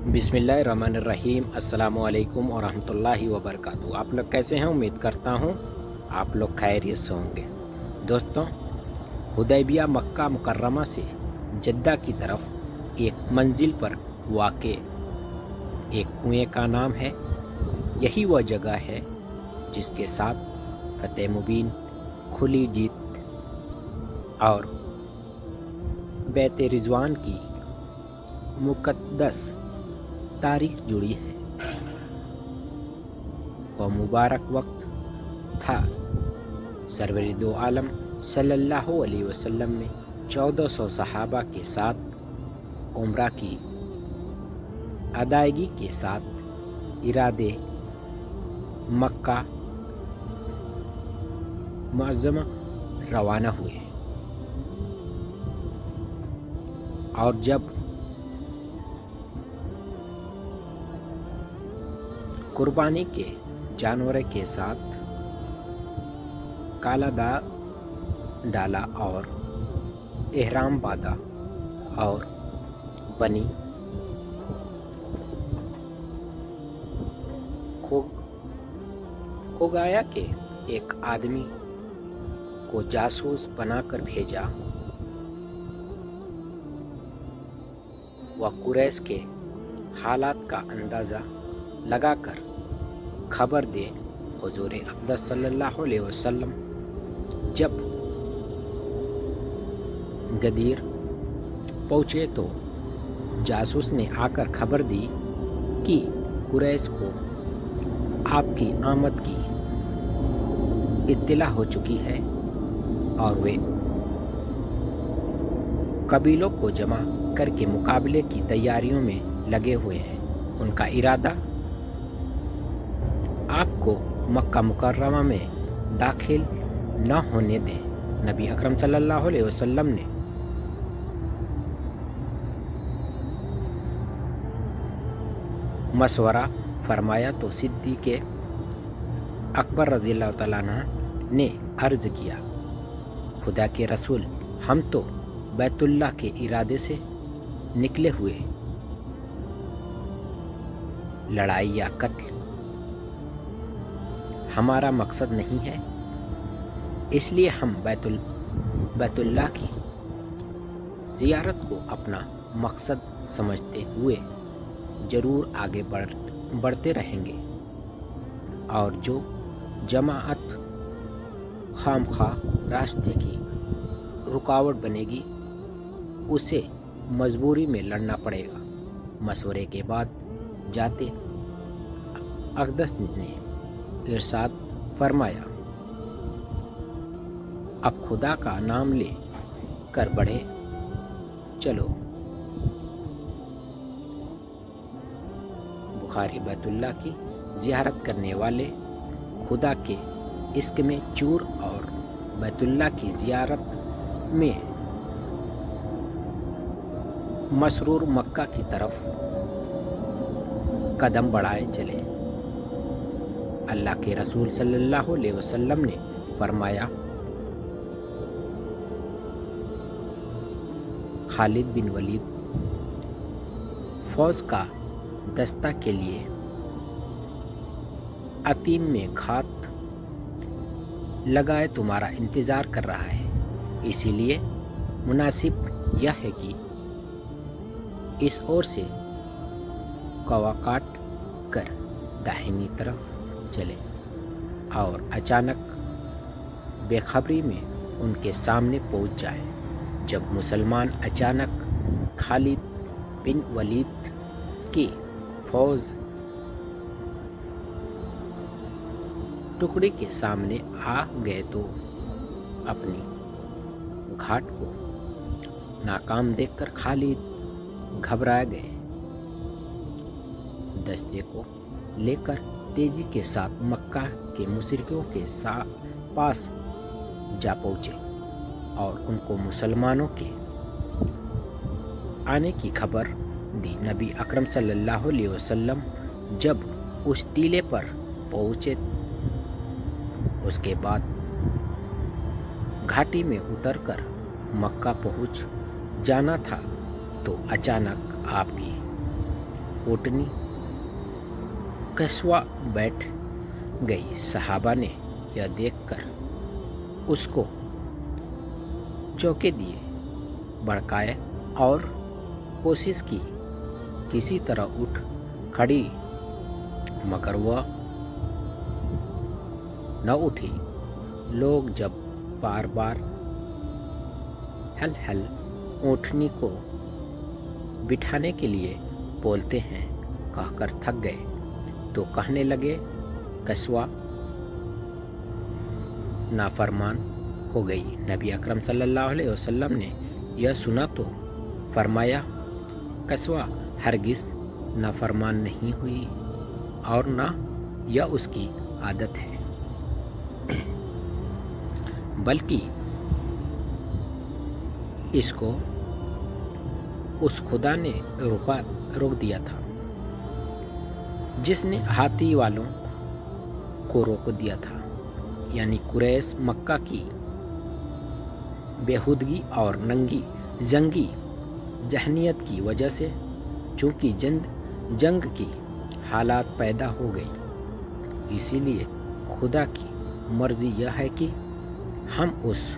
बिस्मिल्लाहिर्रहमानिर्रहीम। अस्सलामुअलैकुम वरहमतुल्लाहि वबरकातुहू। आप लोग कैसे हैं? उम्मीद करता हूँ आप लोग खैरियत से होंगे। दोस्तों, हुदैबिया मक्का मुकर्रमा से जद्दा की तरफ एक मंजिल पर वाक़े एक कुएं का नाम है। यही वह जगह है जिसके साथ फतेह मुबीन, खुली जीत और बैत रिजवान की मुक़द्दस तारीख जुड़ी है। वह मुबारक वक्त था सरवरी दो आलम सल्लल्लाहु अलैहि वसल्लम ने 1400 सहाबा के साथ उम्रा की अदायगी के साथ इरादे मक्का मुअज़्ज़मा रवाना हुए और जब कुर्बानी के जानवर के साथ काला डाला और एहराम बांधा और बनी खोगाया के एक आदमी को जासूस बनाकर भेजा। वह कुरैश के हालात का अंदाज़ा लगाकर खबर दे हुजूर अक़दस सल्लल्लाहु अलैहि वसल्लम जब गदीर पहुँचे तो जासूस ने आकर खबर दी कि कुरैश को आपकी आमद की इत्तिला हो चुकी है और वे कबीलों को जमा करके मुकाबले की तैयारियों में लगे हुए हैं। उनका इरादा आपको मक्का मुकर्रमा में दाखिल न होने दें। नबी अकरम सल्लल्लाहु अलैहि वसल्लम ने मशवरा फरमाया तो सिद्दीक़ अकबर रज़ियल्लाहु तआला अन्हु ने अर्ज़ किया, खुदा के रसूल, हम तो बैतुल्लाह के इरादे से निकले हुए लड़ाई या कत्ल हमारा मकसद नहीं है, इसलिए हम बैतुल्लाह की ज़ियारत को अपना मकसद समझते हुए ज़रूर आगे बढ़ते रहेंगे और जो जमाअत खामखा रास्ते की रुकावट बनेगी उसे मजबूरी में लड़ना पड़ेगा। मशवरे के बाद जाते अक़दस ने इरशाद फरमाया, अब खुदा का नाम ले कर बढ़े चलो। बुखारी। बैतुल्लाह की ज़ियारत करने वाले खुदा के इश्क में चूर और बैतुल्लाह की ज़ियारत में मसरूर मक्का की तरफ कदम बढ़ाए चले। अल्लाह के रसूल सल्लल्लाहु अलैहि वसल्लम ने फरमाया, खालिद बिन वलीद फौज का दस्ता के लिए अतीम में घात लगाए तुम्हारा इंतज़ार कर रहा है। इसीलिए मुनासिब यह है कि इस ओर से कौवा काट कर दाहिनी तरफ चले और अचानक बेखबरी में उनके सामने पहुंच जाए। जब मुसलमान अचानक खालिद बिन वलीद की फौज टुकड़े के सामने आ गए तो अपनी घाट को नाकाम देखकर खालिद घबरा गए। दस्ते को लेकर तेजी के साथ मक्का के मुशरिकों के पास जा पहुँचे और उनको मुसलमानों के आने की खबर दी। नबी अकरम सल्लल्लाहु अलैहि वसल्लम जब उस टीले पर पहुँचे उसके बाद घाटी में उतरकर मक्का पहुँच जाना था तो अचानक आपकी ऊँटनी कस्वा बैठ गई। सहाबा ने यह देखकर उसको चौके दिए, भड़काए और कोशिश की किसी तरह उठ खड़ी, मगर वह न उठी। लोग जब बार बार हल हल ऊँटनी को बिठाने के लिए बोलते हैं कहकर थक गए तो कहने लगे, कस्वा नाफरमान हो गई। नबी अकरम सल्लल्लाहु अलैहि वसल्लम ने यह सुना तो फरमाया, कस्वा हरगिज़ नाफरमान नहीं हुई और ना यह उसकी आदत है, बल्कि इसको उस खुदा ने रोक दिया था जिसने हाथी वालों को रोक दिया था, यानी कुरैश मक्का की बेहुदगी और जंगी जहनियत की वजह से चूंकि जंग की हालात पैदा हो गई, इसीलिए खुदा की मर्जी यह है कि हम उस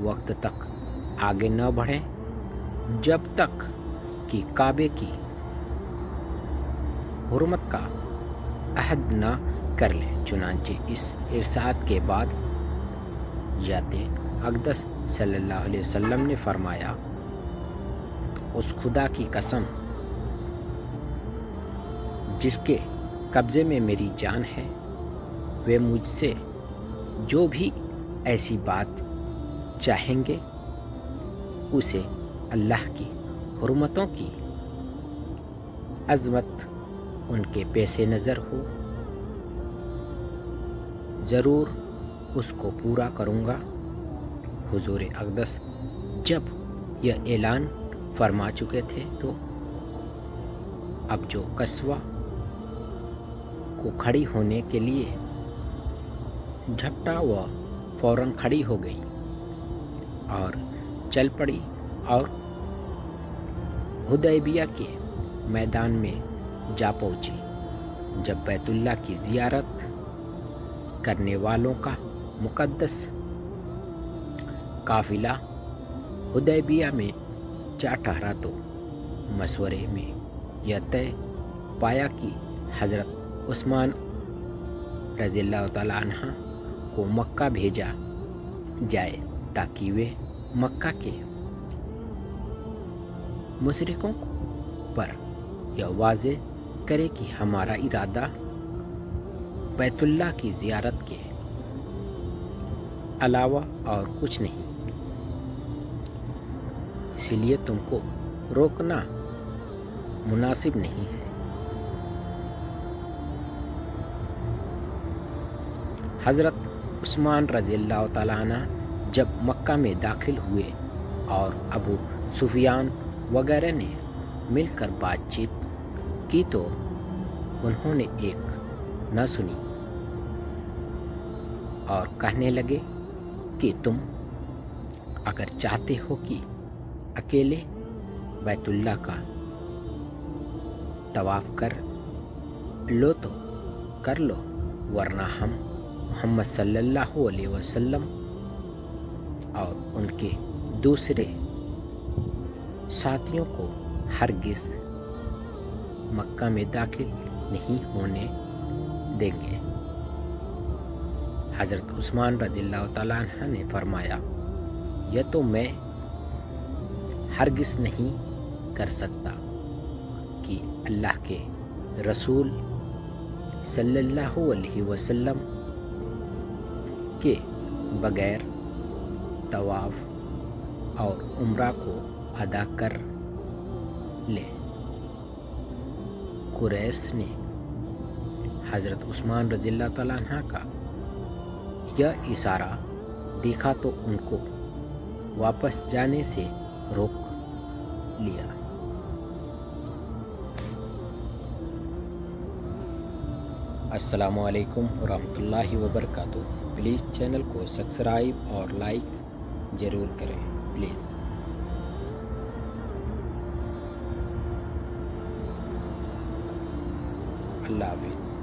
वक्त तक आगे न बढ़ें जब तक कि काबे की हुर्मत का अहद न कर लें। चुनांचे इस इरशाद के बाद जाते अक़दस सल्लल्लाहु अलैहि वसल्लम ने फरमाया, उस खुदा की कसम जिसके कब्ज़े में मेरी जान है, वे मुझसे जो भी ऐसी बात चाहेंगे उसे अल्लाह की हुर्मतों की अज़मत उनके पेशे नज़र हो, ज़रूर उसको पूरा करूँगा। हुज़ूर अक़दस जब यह ऐलान फरमा चुके थे तो अब जो कस्वा को खड़ी होने के लिए झपटा वह फौरन खड़ी हो गई और चल पड़ी और हुदैबिया के मैदान में जा पहुंची। जब बैतुल्लाह की ज़ियारत करने वालों का मुक़द्दस काफ़िला हुदैबिया में जा ठहरा तो मशवरे में यह तय पाया कि हज़रत उस्मान रज़ियल्लाहु तआला अन्हा को मक्का भेजा जाए ताकि वे मक्का के मुशरिकों पर यह वाज़े करे कि हमारा इरादा बैतुल्लाह की ज़ियारत के अलावा और कुछ नहीं, इसीलिए तुमको रोकना मुनासिब नहीं है। हज़रत उस्मान रज़ियल्लाहु तआला अन्हु जब मक्का में दाखिल हुए और अबू सुफियान वगैरह ने मिलकर बातचीत की तो उन्होंने एक न सुनी और कहने लगे कि तुम अगर चाहते हो कि अकेले बैतुल्लाह का तवाफ कर लो तो कर लो, वरना हम मोहम्मद सल्लल्लाहु अलैहि वसल्लम और उनके दूसरे साथियों को हरगिज़ मक्का में दाखिल नहीं होने देंगे। हज़रत उस्मान रज़ियल्लाहु तआला अन्हु ने फरमाया, यह तो मैं हरगिज़ नहीं कर सकता कि अल्लाह के रसूल सल्लल्लाहु अलैहि वसल्लम के बगैर तवाफ और उम्रा को अदा कर ले। कुरैश ने हज़रत उस्मान रज़ियल्लाहु तआला अन्हु का यह इशारा देखा तो उनको वापस जाने से रोक लिया। अस्सलामु अलैकुम वरहमतुल्लाहि वबरकातुहू। प्लीज़ चैनल को सब्सक्राइब और लाइक ज़रूर करें प्लीज़। اللہ حافظ.